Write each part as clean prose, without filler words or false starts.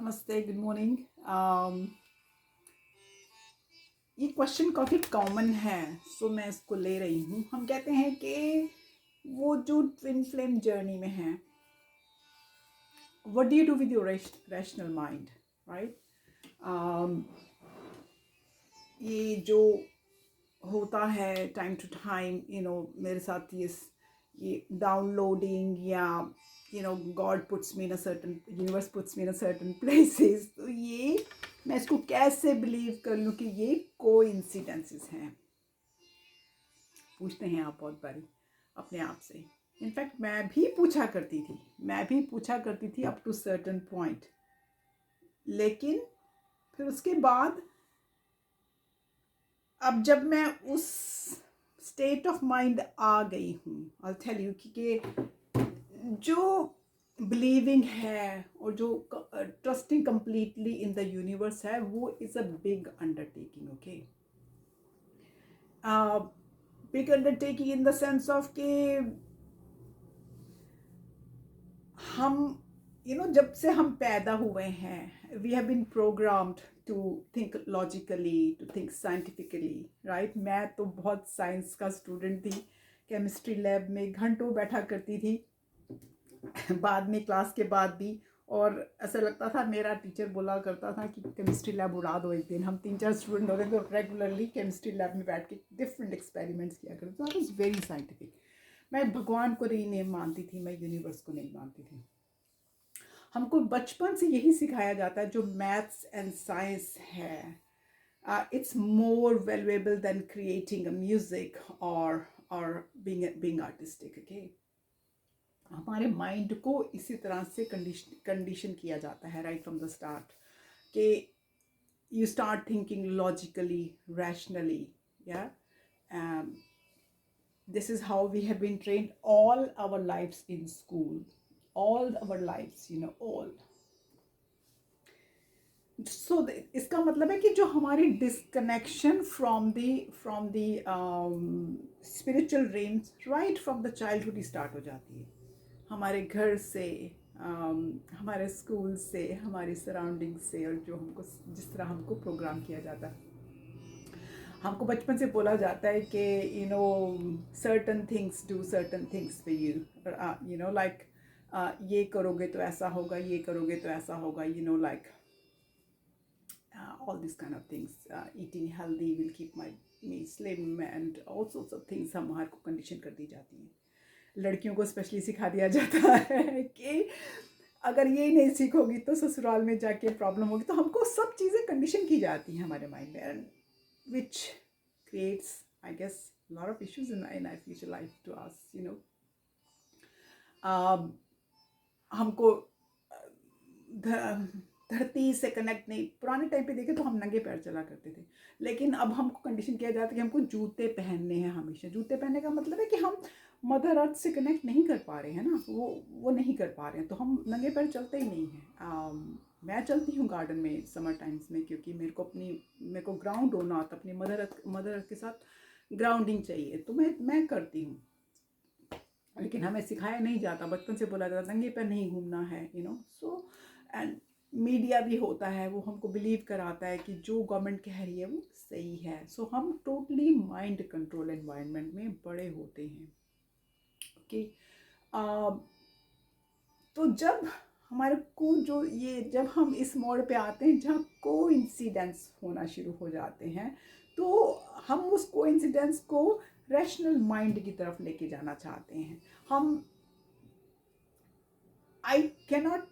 नमस्ते, good morning. ये question काफ़ी कॉमन है, सो मैं इसको ले रही हूँ। हम कहते हैं कि वो जो ट्विन फ्लेम जर्नी में है, what do you do with your rational mind, right? ये जो होता है टाइम टू टाइम, मेरे साथ ये डाउनलोडिंग या God puts me in a certain universe puts me in a certain places, तो ये मैं इसको कैसे बिलीव कर लूँ कि ये कोइंसिडेंसेस हैं। पूछते हैं आप बहुत बारी अपने आप से। इनफैक्ट मैं भी पूछा करती थी अप टू सर्टन पॉइंट, लेकिन फिर उसके बाद अब जब मैं उस स्टेट ऑफ माइंड आ गई हूँ, आई टेल यू कि जो बिलीविंग है और जो trusting completely in the universe है, वो is a big undertaking. Okay, big undertaking in the sense of कि हम जब से हम पैदा हुए हैं, we have been programmed to think logically, to think scientifically, right? मैं तो बहुत साइंस का स्टूडेंट थी, केमिस्ट्री लैब में घंटों बैठा करती थी बाद में क्लास के बाद भी। और ऐसा लगता था, मेरा टीचर बोला करता था कि केमिस्ट्री लैब उड़ा दो एक दिन। हम 3-4 स्टूडेंट होते तो रेगुलरली केमिस्ट्री लैब में बैठ के डिफरेंट एक्सपेरिमेंट्स किया करते। तो आई वॉज वेरी साइंटिफिक। मैं भगवान को नहीं मानती थी, मैं यूनिवर्स को नहीं मानती थी। हमको बचपन से यही सिखाया जाता है, जो मैथ्स एंड साइंस है, it's more valuable then creating a music और बीइंग आर्टिस्टिक। ओके, हमारे माइंड को इसी तरह से कंडीशन किया जाता है राइट फ्रॉम द स्टार्ट, कि you start thinking logically, rationally. या this is how we have been trained all our lives in school, all our lives, all. So इसका मतलब है कि जो हमारी disconnection from the spiritual Rhames right from the childhood he start हो जाती है। हमारे घर से, हमारे स्कूल से, हमारी सराउंडिंग से, और जो हमको जिस तरह हमको प्रोग्राम किया जाता है। हमको बचपन से बोला जाता है कि certain things do certain things for you, like ये करोगे तो ऐसा होगा, ये करोगे तो ऐसा होगा, like all these kind of things. Eating healthy will keep me slim and all sorts of things हमारे को कंडीशन कर दी जाती हैं। लड़कियों को स्पेशली सिखा दिया जाता है कि अगर ये नहीं सीखोगी तो ससुराल में जाके प्रॉब्लम होगी। तो हमको सब चीज़ें कंडीशन की जाती हैं हमारे माइंड में, which creates, I guess, a lot of issues in our future life to us, हमको धरती से कनेक्ट नहीं। पुराने टाइम पे देखें तो हम नंगे पैर चला करते थे, लेकिन अब हमको कंडीशन किया जाता है कि हमको जूते पहनने हैं हमेशा। जूते पहनने का मतलब है कि हम मदर अर्थ से कनेक्ट नहीं कर पा रहे हैं ना, वो नहीं कर पा रहे हैं, तो हम नंगे पैर चलते ही नहीं हैं। मैं चलती हूँ गार्डन में समर टाइम्स में, क्योंकि मेरे को ग्राउंड होना होता, अपनी मदर अर्थ के साथ ग्राउंडिंग चाहिए, तो मैं करती हूँ। लेकिन हमें सिखाया नहीं जाता, बचपन से बोला जाता नंगे पैर नहीं घूमना है, सो एंड मीडिया भी होता है, वो हमको बिलीव कराता है कि जो गवर्नमेंट कह रही है वो सही है। सो हम टोटली माइंड कंट्रोल एनवायरनमेंट में बड़े होते हैं। ओके, तो जब हमारे को जब हम इस मोड़ पे आते हैं जहाँ कोइंसिडेंस होना शुरू हो जाते हैं, तो हम उस कोइंसिडेंस को रैशनल माइंड की तरफ लेके जाना चाहते हैं। हम I cannot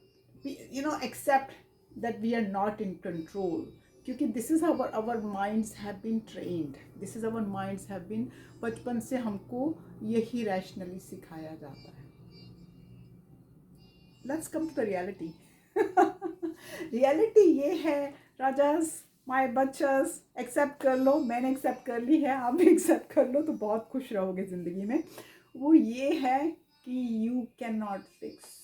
accept that we are not in control, क्योंकि this is how our minds have been trained, this is our minds have been, बचपन से हमको यही रैशनली सिखाया जाता है। Let's come to the reality. Reality ये है, राजास, माय बच्चस, एक्सेप्ट कर लो। मैंने एक्सेप्ट कर ली है, आप भी एक्सेप्ट कर लो तो बहुत खुश रहोगे ज़िंदगी में। वो ये है कि you can not fix,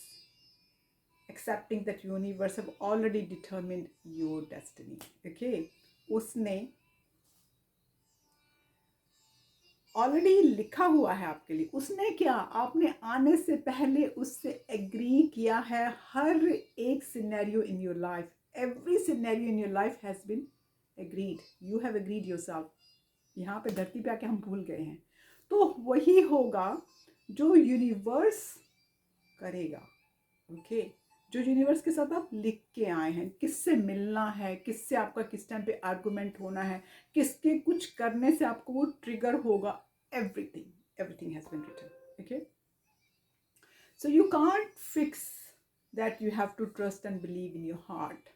accepting that universe have already determined your destiny. Okay, उसने ऑलरेडी लिखा हुआ है आपके लिए। उसने क्या, आपने आने से पहले उससे एग्री किया है। हर एक scenario in your life, every scenario in your life has been agreed, you have agreed yourself. यहाँ पे धरती पे आके हम भूल गए हैं। तो वही होगा जो यूनिवर्स करेगा। ओके, जो यूनिवर्स के साथ आप लिख के आए हैं, किससे मिलना है, किससे आपका किस टाइम पे आर्गुमेंट होना है, किसके कुछ करने से आपको वो ट्रिगर होगा, everything has been written. Okay, so you can't fix that. You have to trust and believe in your heart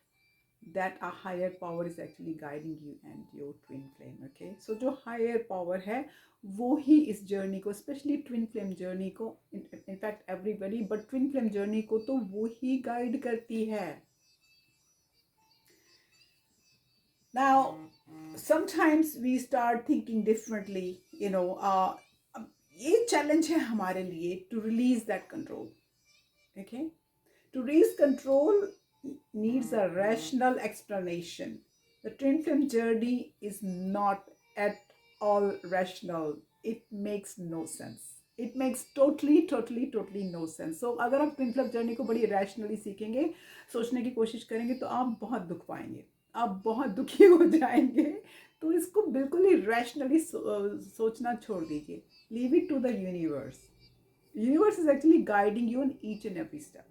that a higher power is actually guiding you and your twin flame. Okay, so जो higher power है वो ही इस journey को, specially twin flame journey को, in fact everybody, but twin flame journey को तो वो ही guide करती है। Now sometimes we start thinking differently, you know, ये चैलेंज है हमारे लिए to release that control. Okay, to release control needs a rational explanation. The twin flame journey is not at all rational. It makes no sense. It makes totally no sense. So अगर आप twin flame journey को बड़ी rationally सीखेंगे, सोचने की कोशिश करेंगे, तो आप बहुत दुख पाएंगे, आप बहुत दुखी हो जाएंगे। तो इसको बिल्कुल ही rationally सोचना छोड़ दीजिए। Leave it to the universe. Universe is actually guiding you in each and every step.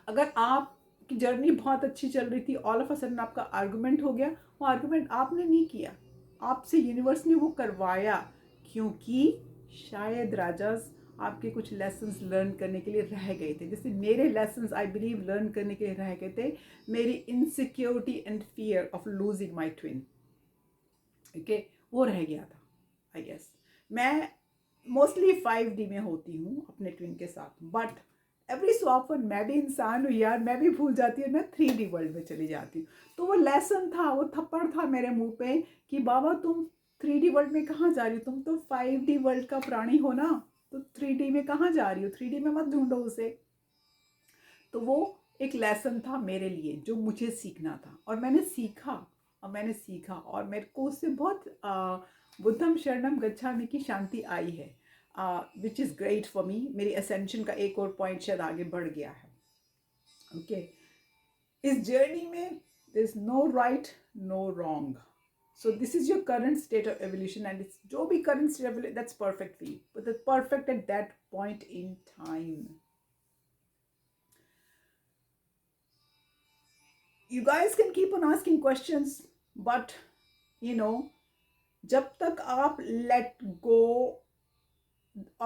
अगर आपकी जर्नी बहुत अच्छी चल रही थी, ऑल ऑफ अ सडन आपका आर्गुमेंट हो गया, वो आर्गुमेंट आपने नहीं किया, आपसे यूनिवर्स ने वो करवाया, क्योंकि शायद राजास आपके कुछ लेसन्स लर्न करने के लिए रह गए थे। जैसे मेरे लेसन्स आई बिलीव लर्न करने के लिए रह गए थे, मेरी insecurity and fear of losing my twin. Okay, वो रह गया था। आई गेस मैं मोस्टली 5D में होती हूँ अपने ट्विन के साथ, बट एवरी सो ऑफन मैं भी इंसान हूँ यार, मैं भी भूल जाती हूँ, मैं 3D वर्ल्ड में चली जाती हूँ। तो वो लेसन था, वो थप्पड़ था मेरे मुंह पे कि बाबा तुम 3D वर्ल्ड में कहाँ जा रही हो, तुम तो 5D वर्ल्ड का प्राणी हो ना, तो 3D में कहाँ जा रही हो, 3D में मत ढूंढो उसे। तो वो एक लेसन था मेरे लिए जो मुझे सीखना था, और मैंने सीखा और मेरे को उससे बहुत बुद्धम शरणम गच्छामि की शांति आई है, which is great for me. मेरी असेंशन का एक और पॉइंट शायद आगे बढ़ गया है। ओके, इस जर्नी में there is no right no wrong. So this is your current state of evolution, and it's जो भी current state of that's perfect for you, but that's perfect at that point in time. You guys can keep on asking questions, but you know, जब तक आप let go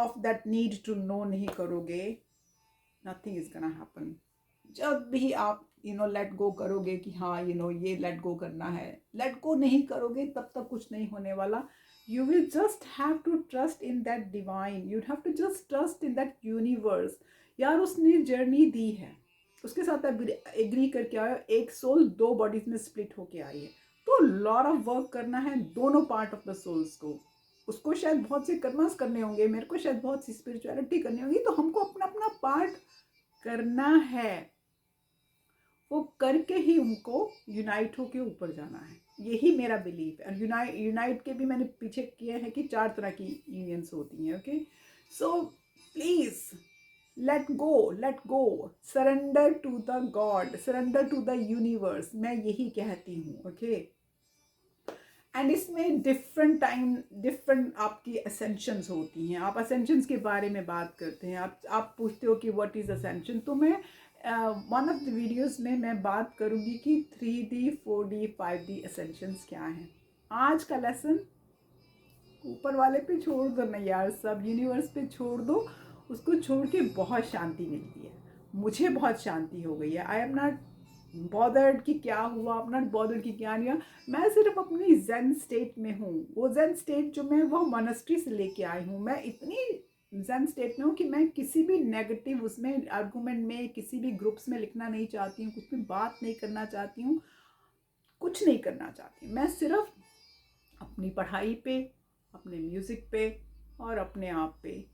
of that need to know नहीं करोगे, nothing is gonna happen. जब भी आप let go करोगे कि हाँ ये let go करना है, let go नहीं करोगे तब तक कुछ नहीं होने वाला। You will just have to trust in that divine. You'd have to just trust in that universe. यार उसने जर्नी दी है, उसके साथ एग्री करके आया, एक सोल 2 बॉडीज में स्प्लिट होके आई है, तो लॉट ऑफ वर्क करना है दोनों पार्ट ऑफ द सोल्स को। उसको शायद बहुत से कर्मस करने होंगे, मेरे को शायद बहुत सी स्पिरिचुअलिटी करनी होगी, तो हमको अपना अपना पार्ट करना है, वो करके ही उनको यूनाइट होके ऊपर जाना है। यही मेरा बिलीफ है। यूनाइट के भी मैंने पीछे किए हैं कि 4 तरह की यूनियंस होती हैं। Okay, so please let go, surrender to the God, surrender to the universe, मैं यही कहती हूँ। ओके, एंड इसमें डिफरेंट टाइम डिफरेंट आपकी असेंशंस होती हैं। आप असेंशंस के बारे में बात करते हैं, आप पूछते हो कि व्हाट इज़ असेंशन, तो मैं वन ऑफ द वीडियोस में मैं बात करूँगी कि 3D 4D 5D असेंशंस क्या हैं। आज का लेसन ऊपर वाले पे छोड़ दो ना यार, सब यूनिवर्स पे छोड़ दो, उसको छोड़ के बहुत शांति मिलती है। मुझे बहुत शांति हो गई है। आई एम नॉट बॉदर्ड कि क्या हुआ, आई एम नॉट बॉदर्ड कि क्या नहीं हुआ, मैं सिर्फ अपनी जेन स्टेट में हूँ। वो जेन स्टेट जो मैं वो मोनेस्ट्री से लेके आई हूँ, मैं इतनी जेन स्टेट में हूँ कि मैं किसी भी नेगेटिव उसमें आर्गूमेंट में, किसी भी ग्रुप्स में लिखना नहीं चाहती हूँ, कुछ भी बात नहीं करना चाहती हूँ, कुछ नहीं करना चाहती हूँ। मैं सिर्फ अपनी पढ़ाई पे, अपने म्यूज़िक पे और अपने आप पे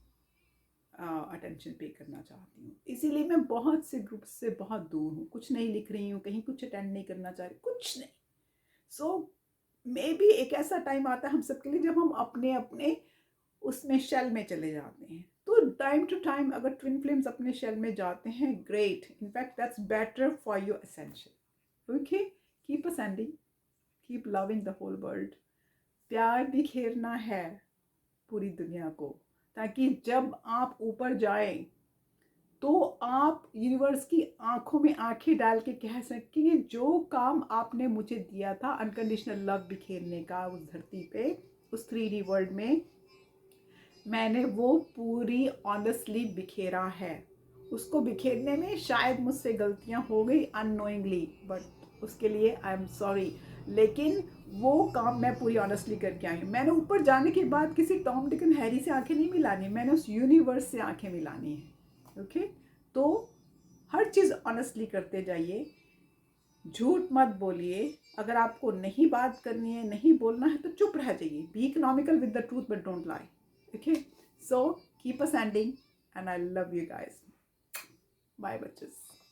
अटेंशन पे करना चाहती हूँ। इसीलिए मैं बहुत से ग्रुप्स से बहुत दूर हूँ, कुछ नहीं लिख रही हूँ, कहीं कुछ अटेंड नहीं करना चाह रही, कुछ नहीं। सो मे बी एक ऐसा टाइम आता है हम सबके लिए जब हम अपने अपने उसमें शेल में चले जाते हैं। तो टाइम टू टाइम अगर ट्विन फ्लेम्स अपने शेल में जाते हैं, great, in fact that's better for your ascension. Okay, keep ascending, keep loving the whole world. प्यार बिखेरना है पूरी दुनिया को, ताकि जब आप ऊपर जाएं तो आप यूनिवर्स की आंखों में आंखें डाल के कह सकें कि जो काम आपने मुझे दिया था अनकंडीशनल लव बिखेरने का उस धरती पे, उस 3D वर्ल्ड में, मैंने वो पूरी ऑनेस्टली बिखेरा है। उसको बिखेरने में शायद मुझसे गलतियां हो गई अननोइंगली, बट उसके लिए आई एम सॉरी, लेकिन वो काम मैं पूरी ऑनेस्टली करके आई हूँ। मैंने ऊपर जाने के बाद किसी टॉम डिक एंड हैरी से आंखें नहीं मिलानी, मैंने उस यूनिवर्स से आंखें मिलानी है। ओके, तो हर चीज़ ऑनेस्टली करते जाइए, झूठ मत बोलिए। अगर आपको नहीं बात करनी है, नहीं बोलना है, तो चुप रह जाइए। Be economical with the truth but don't lie. Okay, so keep ascending and I love you guys. Bye बच्चेस।